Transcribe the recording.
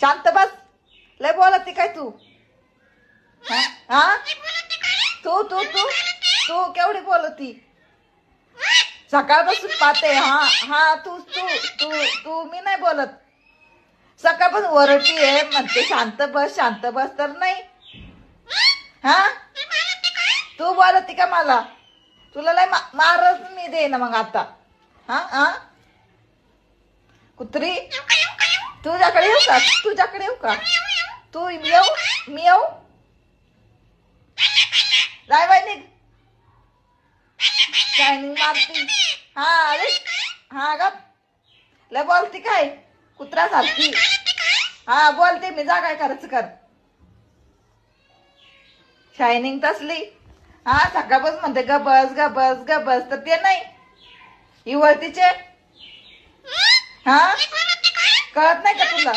शांत बस. लय बोलती काय तू? हा तू तू तू तू केवढी बोलती? सकाळपासून पाहते. हा हा तू तू तू तू मी नाही बोलत. सकाळपासून वरटी आहे म्हणते शांत बस तर नाही. हा तू बोलती का मला? तुला लय मारच मी दे ना मग आता. हा हा कुत्री तुझ्याकडे येऊ का? तुझ्याकडे येऊ का? तू येऊ मी येऊ? जाय बाई निघ. शायनिंग मारती. हा अरे हा ग लय बोलती काय कुत्रा सारखी? हा बोलते मी, जा काय करायचं कर. शायनिंग तसली. हा सकाळपासून म्हणते ग बस तर ते नाही इवळतीचे. हा कळत नाही का तुला?